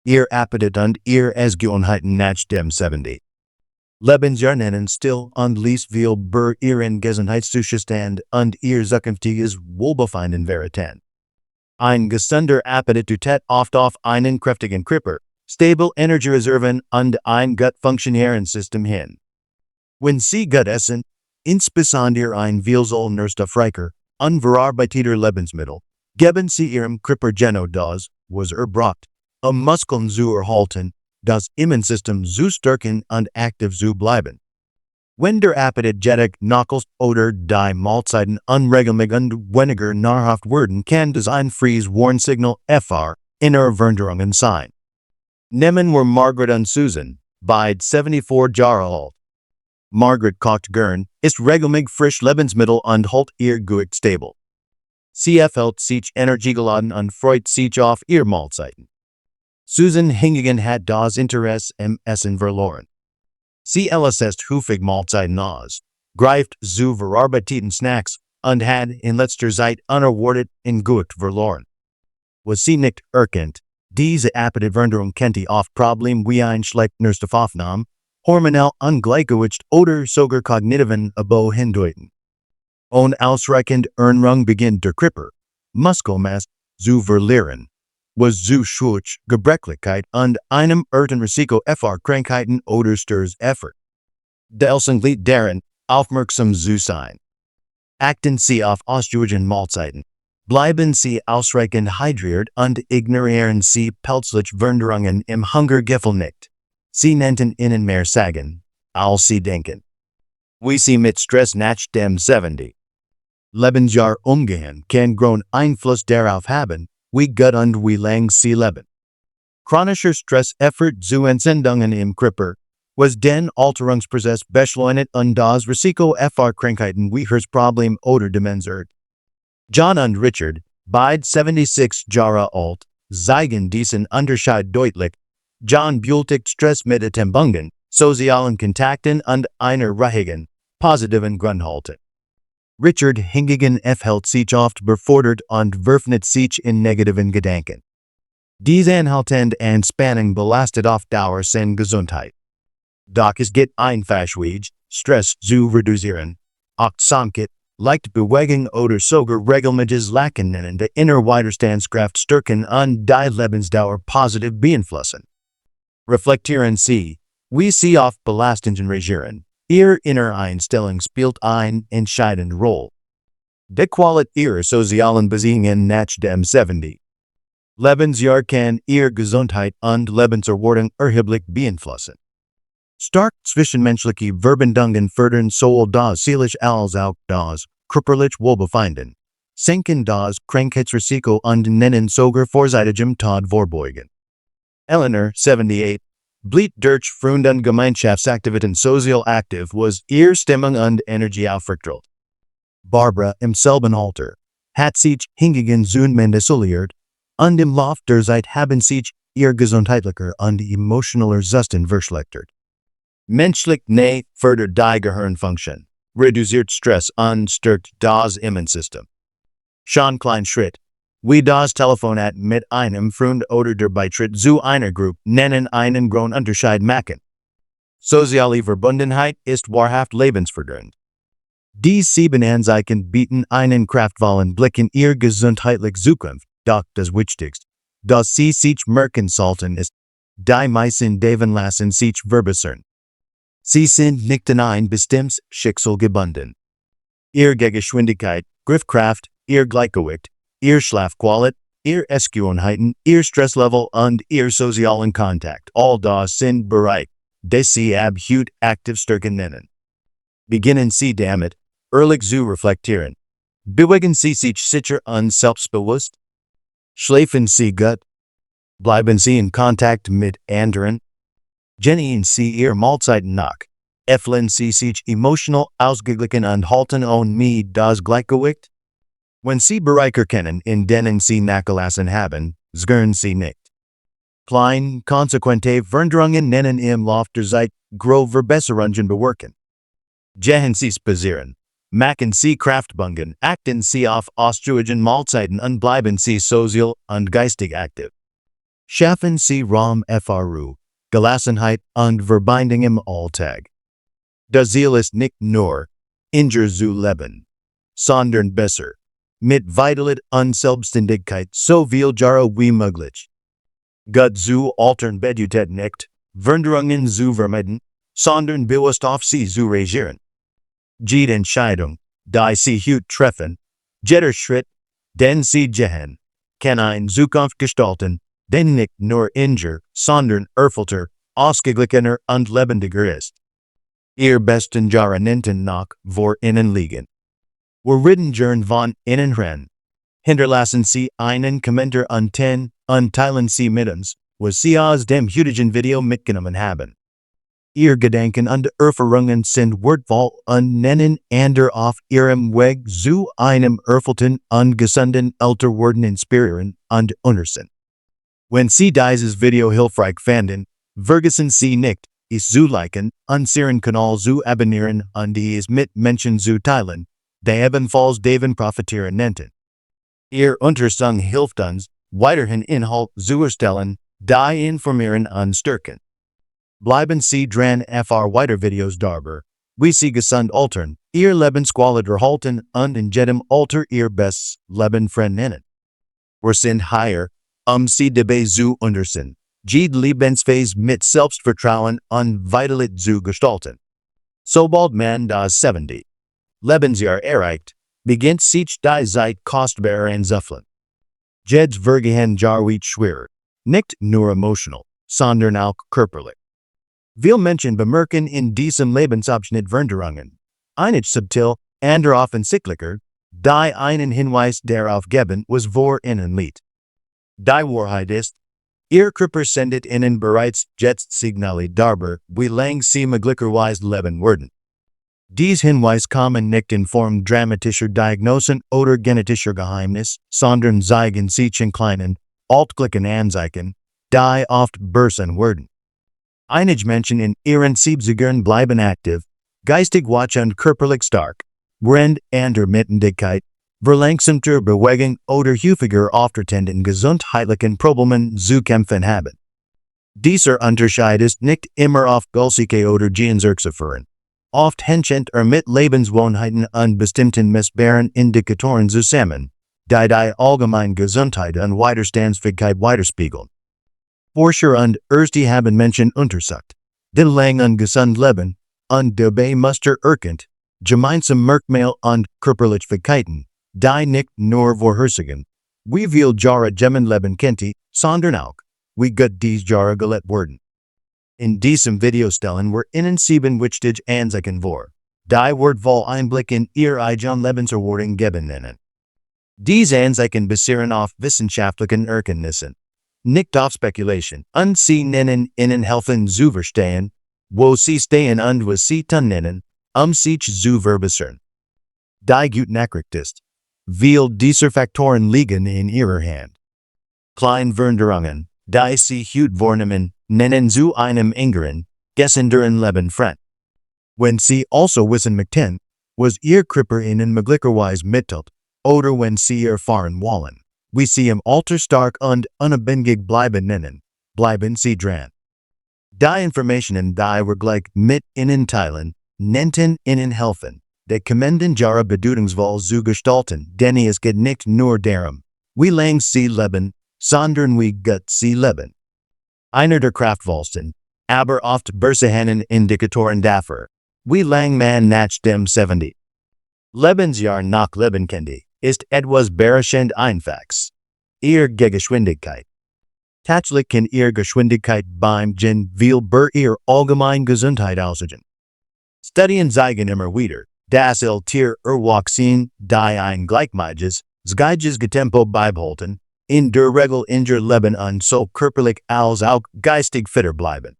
Ihr Appetit und ihr Essgewohnheiten nach dem 70. Lebensjahr nennen still und liest viel über ihren Gesundheitszustand und ihr zukünftiges Wohlbefinden verraten. Ein gesunder Appetit deutet oft auf einen kräftigen Körper, stable Energiereserven und ein gut funktionierendes System hin. Wenn Sie gut essen, insbesondere ein Vielzahl nährstoffreicher, unverarbeiteter Lebensmittel, geben Sie Ihrem Körper genau das, was braucht, Muskeln zu erhalten, das Immunsystem zu stärken und aktiv zu bleiben. Wenn der Appetit jedoch nachlässt oder die Mahlzeiten unregelmäßig und weniger nahrhaft werden, kann das ein freies Warnsignal für innere Veränderungen sein. Nehmen wir Margaret und Susan, beide 74 Jahre alt. Margaret kocht gern, isst regelmäßig frisch Lebensmittel und hält ihr Gewicht stabil. Sie erhält sich energiegeladen und freut sich auf ihre Mahlzeiten. Susan hingegen hat das Interesse im Essen verloren. Sie lässt häufig Mahlzeiten aus, greift zu verarbeiteten Snacks und hat in letzter Zeit unerwartet in Gewicht verloren. Was sie nicht erkennt, diese Appetitveränderung könnte auf Probleme wie ein schlechter Nährstoffaufnahme, hormonell Ungleichgewicht oder sogar kognitiven Abbau hindeuten. Unausreichend Ernährung beginnt der Körper, Muskelmasse zu verlieren, was zu Gebrechlichkeit und einem Risiko für Krankheiten oder Sturz-Effort. Delsen liegt darin, aufmerksam zu sein. Achten Sie auf ausgewogen Mahlzeiten. Bleiben Sie ausreichend hydriert und ignorieren Sie plötzliche Veränderungen im Hungergefühl nicht. Sie nennen Ihnen mehr sagen, als Sie denken. Wie Sie mit Stress nach dem 70. Lebensjahr umgehen kann großen Einfluss darauf haben, wie gut und wie lang Sie leben. Chronischer Stress führt zu Entzündungen im Körper, was den Alterungsprozess beschleunigt und das Risiko für Krankheiten wie Herzproblem oder Demenz erhöht. John und Richard, beide 76 Jahre alt, zeigen diesen Unterschied deutlich. John bewältigt Stress mit Entbindungen, sozialen Kontakten und einer ruhigen, positiven Grundhaltung. Richard hingegen hält sich oft befordert und verfällt sich in negativen Gedanken. Diese anhaltende Anspannung belastet auf Dauer seine Gesundheit. Doch es geht einfach Stress zu reduzieren. Achtsamkeit, leicht Bewegung oder sogar regelmäßiges Lachen die innere Widerstandskraft stärken und die Lebensdauer positiv beeinflussen. Reflektieren Sie, wie Sie auf Belastungen reagieren. Ihr innere Einstellung spielt eine entscheidende Rolle. Die Qualität Ihrer sozialen Beziehungen nach dem 70. Lebensjahr kann Ihre Gesundheit und Lebenserwartung erheblich beeinflussen. Stark zwischenmenschliche Verbindungen fördern sowohl das seelische als auch das körperliche Wohlbefinden, senken das Krankheitsrisiko und nennen sogar vorzeitigem Tod vorbeugen. Eleanor, 78, blieb durch Freund und Gemeinschaftsaktivitäten sozial aktiv, was ihr Stimmung und Energie aufrechterhält. Barbara, im selben Alter, hat sich hingegen zunehmend isoliert und im Lauf der Zeit haben sich ihr gesundheitlicher und emotionaler Zustand verschlechtert. Menschlich Nähe fördert die Gehirnfunktion, reduziert Stress und stärkt das Immunsystem. Schon klein Schritt, wie das Telefonat mit einem Freund oder der Beitritt zu einer Gruppe nennen einen großen Unterschied machen. Soziale Verbundenheit ist wahrhaft lebensverändernd. Die 7 Anzeichen bieten einen kraftvollen Blick in ihre gesundheitliche Zukunft, doch das Wichtigste, das Sie sich merken sollten ist, die meisten Leben lassen sich verbessern. Sie sind nicht an ein bestimmtes Schicksal gebunden. Ihre Gehgeschwindigkeit, Griffkraft, ihr Gleichgewicht, ihr Schlafqualität, ihr Essgewohnheiten, ihr Stresslevel und ihr sozialen Kontakt, all das sind Bereiche, die Sie akut aktiv stärken nennen. Beginnen Sie damit, ehrlich zu reflektieren. Bewegen Sie sich sicher und selbstbewusst? Schlafen Sie gut? Bleiben Sie in Kontakt mit anderen? Genehmigen Sie Ihre Mahlzeiten nach. Fühlen Sie sich emotional ausgeglichen und halten ohne das Gleichgewicht? Wenn Sie Bereiche kennen, in denen Sie nachgelassen haben, zögern Sie nicht. Kleine, konsequente Veränderungen nennen im Lauf der Zeit große Verbesserungen bewirken. Gehen Sie spazieren. Machen Sie Kraftübungen, achten Sie auf ausgewogen Mahlzeiten und bleiben Sie sozial und geistig aktiv. Schaffen Sie Raum Fru, Gelassenheit und Verbindung im Alltag. Das Ziel ist nicht nur, Inger zu leben, sondern besser, mit Vitalität und Selbstständigkeit so viel Jahre wie möglich. Gut zu altern bedeutet nicht, Veränderungen zu vermeiden, sondern bewusst auf sie zu reagieren. Jede Entscheidung, die Sie heute treffen, jeder Schritt, den Sie gehen, kann eine Zukunft gestalten, die nicht nur Inger, sondern erfüllter, ausgeglichener und lebendiger ist. Ihr besten Jahre nennt nach vor Ihnen liegen. Ridden von Ihnen rennen. Hinterlassen Sie einen Kommentar und teilen Sie mit uns, was Sie aus dem heutigen Video mitgenommen haben. Ihr Gedanken und Erfahrungen sind wertvoll und nennen andere auf Ihrem Weg zu einem erfüllten und gesunden Älterwerden inspirieren und unterstützen. Wenn Sie dieses Video hilfreich fanden, vergessen Sie nicht, es zu liken, unseren Kanal zu abonnieren und es mit Menschen zu teilen, die ebenfalls davon profitieren könnten. Ihr Unterstützung hilft uns, weiterhin Inhalt zu erstellen, die informieren und stärken. Bleiben Sie dran für weitere Videos darüber, wie Sie gesund altern, Ihr Lebensqualität erhalten und in jedem Alter Ihr bestes Leben verändern. Wir sind hier, Sie dabei zu unterstützen, jede Lebensphase mit Selbstvertrauen und Vitalität zu gestalten. Sobald man das 70. Lebensjahr erreicht, beginnt sich die Zeit kostbarer anzufühlen. Jeds vergehen Jahrweit schwerer, nicht nur emotional, sondern auch körperlich. Viele Menschen bemerken in diesem Lebensabschnitt Veränderungen, einige subtil, andere offensichtlicher, die einen Hinweis darauf geben, was vor ihnen liegt. Die Wahrheit ist, Ihr Körper sendet Ihnen bereits jetzt Signale darüber, wie lang Sie möglicherweise leben werden. Diese Hinweise kommen nicht in Form dramatischer Diagnosen oder genetischer Geheimnis, sondern zeigen sich in kleinen, altgleichen Anzeichen, die oft übersehen werden. Einige Menschen in ihren 70ern bleiben aktiv, geistig wach und körperlich stark, während andere Mittendigkeit, verlangsamter Bewegung oder häufiger auftretenden gesundheitlichen Problemen zu kämpfen haben. Dieser Unterschied ist nicht immer auf Gulsige oder Gen zurückzuführen. Oft hängt mit Lebensgewohnheiten und bestimmten messbaren Indikatoren zusammen, die die allgemeine Gesundheit und Widerstandsfähigkeit widerspiegeln. Forscher und Ärzte haben Menschen untersucht, die lang und gesund leben, und dabei Muster erkannt, gemeinsam Merkmal und Körperlichkeiten, die nicht nur vorhersagen, wie viel Jahre jemand leben könnte, sondern auch, wie gut diese Jahre gelebt werden. In diesem Video stellen wir Ihnen 7 wichtige Anzeichen vor, die wertvoll Einblick in Ihr eigen Lebenserwartung geben können. Diese Anzeichen basieren auf wissenschaftlichen Erkenntnissen, nicht auf Spekulation, und Sie nennen Ihnen helfen zu verstehen, wo Sie stehen und was Sie tun nennen, sich zu verbessern. Die gute Nachricht ist, viele dieser Faktoren liegen in Ihrer Hand. Kleine Veränderungen, die Sie heute wahrnehmen, nennen zu einem engeren, gesünderen Leben fremd. Wenn Sie also wissen möchten, was Ihr Körper Ihnen möglicherweise mitteilt, oder wenn Sie erfahren wollen, wie Sie im Alter stark und unabhängig bleiben nennen, bleiben Sie dran. Die Informationen, die wir gleich mit Ihnen teilen, nennen Ihnen helfen, die kommenden Jahre bedeutungsvoll zu gestalten, denn es geht nicht nur darum, wie lang Sie leben, sondern wie gut Sie leben. Einer der kraftvollsten, aber oft übersehenen Indikatoren dafür, wie lang man nach dem 70. Lebensjahr nachleben könnte, ist etwas überraschend einfaches. Ihr Gehgeschwindigkeit. Tatsächlich kann Ihr Geschwindigkeit beim Gen viel über Ihr allgemeine Gesundheit aussagen. Studien zeigen immer wieder, dass Tier erwachsen, die ein gleichmäßiges, Tempo beibehalten, in der Regel in ihr Leben und so körperlich als auch geistig fitter bleiben.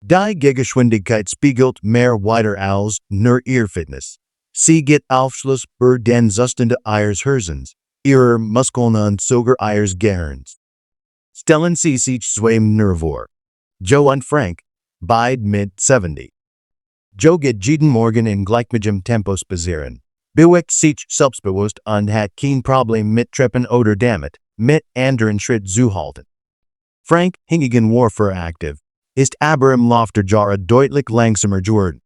Die Gehgeschwindigkeit spiegelt mehr weiter als nur Ihr Fitness. Sie geht Aufschluss über den Zustand Ihres Herzens, Ihrer Muskeln und sogar Ihres Gehirns. Stellen Sie sich zweimal nur vor. Joe und Frank, beide mit 70. Joe geht jeden Morgen in gleichmäßigem Tempo spazieren, bewegt sich selbstbewusst und hat kein Problem mit Treppen oder damit, mit anderen Schritt zu halten. Frank hingegen Warfare aktiv, ist aber im Lauf der Jahre deutlich langsamer geworden.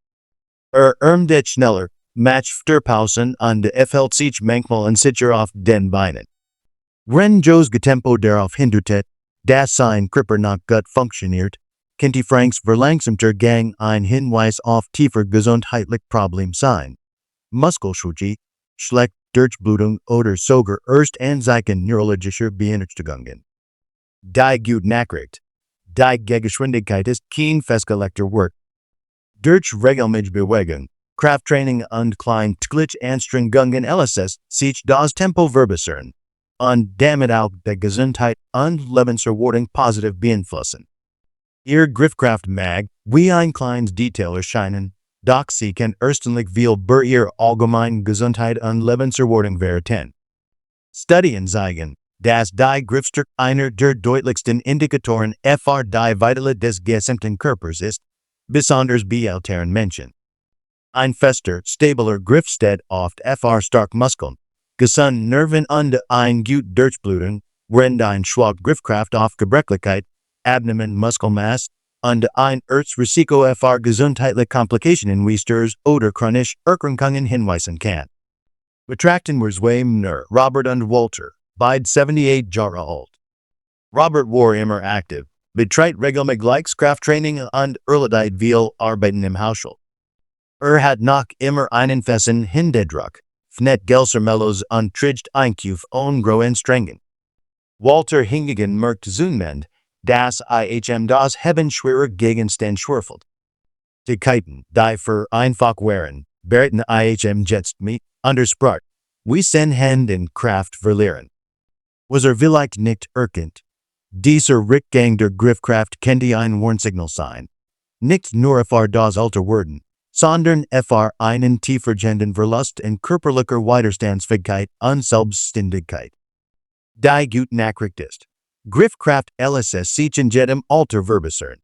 Ermdet schneller, Matchverpausen an de FL sich manchmal und sicher auf den Beinen. Wenn Joes Getempo darauf hindert, das sein Kripper nach gut funktioniert, kennt die Franks verlangsamter Gang ein Hinweis auf tiefer gesundheitlich Problem sein. Muskelschwäche, schlecht Durchblutung oder sogar Anzeichen neurologischer Beeinträchtigungen. Die gute Nachricht. Die Gehgeschwindigkeit ist kein festgelegter Wert. Durch regelmäßige Bewegung, Krafttraining und kleine Anstrengungen LSS sich das Tempo verbessern und damit auch die Gesundheit und Lebenserwartung positiv beeinflussen. Ihr Griffkraft mag, wie ein kleines Detail erscheinen, doch sie kann erstlich viel über ihr allgemeine Gesundheit und Lebenserwartung verraten. Studien zeigen, dass die Griffkraft einer der deutlichsten Indikatoren für die Vitalität des gesamten Körpers ist, besonders bei älteren Menschen. Ein fester, stabler Griff steht oft für starke Muskeln, gesunde Nerven und eine gute Durchblutung, während ein schwache Griffkraft auf Gebrechlichkeit, Abnehmen, Muskelmasse und ein Risiko für gesundheitliche Komplikationen wie Sturs oder chronische Erkrankungen hinweisen kann. Betrachten wir zwei Männer, Robert und Walter, beide 78 Jahre alt. Robert war immer aktiv, betreibt regelmäßig Krafttraining und erledigt viel Arbeiten im Haushalt. Hat noch immer einen festen Hinderdruck, fnet Gelsermellos und trägt Einkauf und Großanstrengung. Walter hingegen merkt zunehmend, dass das Heben schwerer Gegenstände schwerfällt. Die Keiten, die für einfach wären, berten jetzt mit undersprach, wie sen Händen Kraft verlieren. Was vielleicht nicht erkannt. Dieser Rückgang der Griffkraft könnte ein Warnsignal sein. Nicht nur für das Alter werden, sondern für einen tiefergehenden Verlust in körperlicher Widerstandsfähigkeit und Selbstständigkeit. Die gute Nachricht ist, Griffkraft LSS sich in jedem Alter verbessern.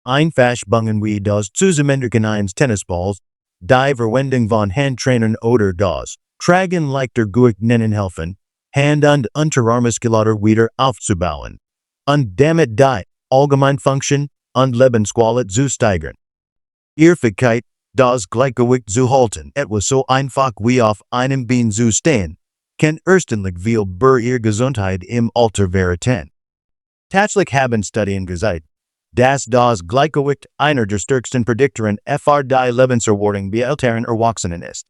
Einfache Bungen wie das Zusammenrücken eines Tennisballs, die Verwendung von Handtrainern oder das Tragen leichter Gewichten helfen, Hand- und Unterarmmuskulatur wieder aufzubauen und damit die Allgemeinfunktion und Lebensqualität zu steigern. Ihre Fähigkeit, das Gleichgewicht zu halten, etwas so einfach wie auf einem Bein zu stehen, kann erstlich viel über ihre Gesundheit im Alter verraten. Tatsächlich haben Studien gezeigt, dass das Gleichgewicht einer der stärksten Prädiktoren für die Lebenserwartung bei älteren Erwachsenen ist.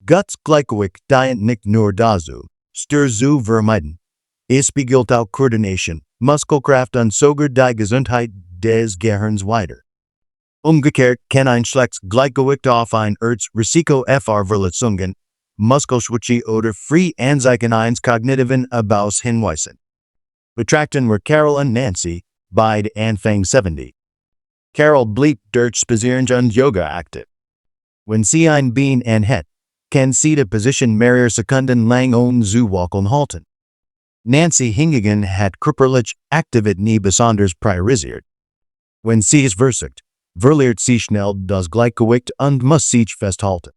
Guts Gleichgewicht dient nicht nur dazu, Störungen zu vermeiden. Es spiegelt auch Koordination, Muskelkraft und sogar die Gesundheit des Gehirns wider. Umgekehrt kann ein schlechtes Gleichgewicht auf ein Risiko für Verletzungen, Muskelschwäche oder Free Anzeichen eines kognitiven Abbaus hinweisen. Betrachten wir Carol und Nancy, beide Anfang 70. Carol blieb durch Spazieren und Yoga aktiv. Wenn sie ein Bein anhat, kann sie die Position mehrere Sekunden lang ohne zu wackeln halten. Nancy hingegen hat körperliche Aktivität nie besonders priorisiert. Wenn sie es versucht, verliert sie schnell das Gleichgewicht und muss sich festhalten.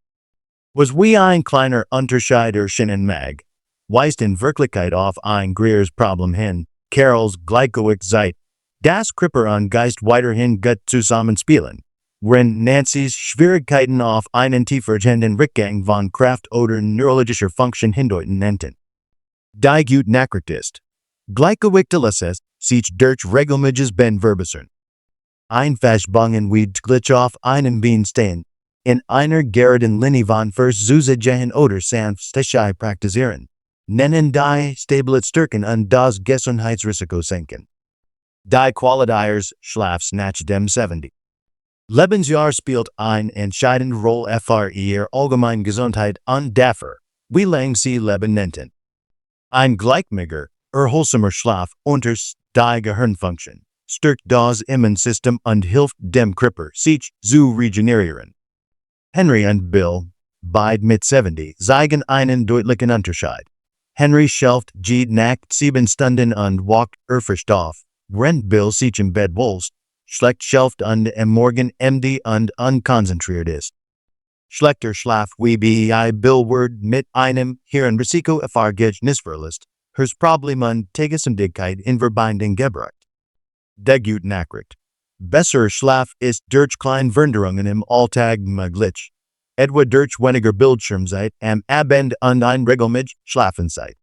Was wie ein kleiner Unterschied erscheinen mag, weist in Wirklichkeit auf ein größeres Problem hin. Carols Gleichgewicht zeigt, dass Körper und Geist weiterhin gut zusammenspielen, während Nancy's Schwierigkeiten auf einen tiefergehenden Rückgang von Kraft oder neurologischer Funktion hindeuten enten. Die gute Nachricht ist, Gleichgewicht lässt sich durch regelmäßiges Bein verbessern. Einfache Bungen wie Glitch auf einem Bein stehen, in einer geraden Linie von Versuchsgehen oder sanfte praktizieren, nennen die Stabilität stärken und das Gesundheitsrisiko senken. Die Qualitärs Schlafs nach dem 70. Lebensjahr spielt eine entscheidende Rolle für ihre allgemeine Gesundheit und dafür, wie lange sie leben nennen. Ein gleichmäßiger, erholsamer Schlaf unterstützt die Gehirnfunktion, stärkt das Immunsystem und hilft dem Körper, sich zu regenerieren. Henry und Bill, beide mit 70, zeigen einen deutlichen Unterschied. Henry schläft jede Nacht 7 Stunden und wacht erfrischt auf, während Bill sich im Bett wälzt, schlecht schläft und am Morgen müde und unkonzentriert ist. Schlechter Schlaf wie bei Bill wird mit einem Hirnrisiko für Gedächtnisverlust, Problem und Tagesmüdigkeit in Verbindung gebracht. gut Nachricht. Besser Schlaf ist durch Kleinveränderungen im Alltag möglich. Etwa durch weniger Bildschirmzeit am Abend und ein regelmäßig Schlafenszeit.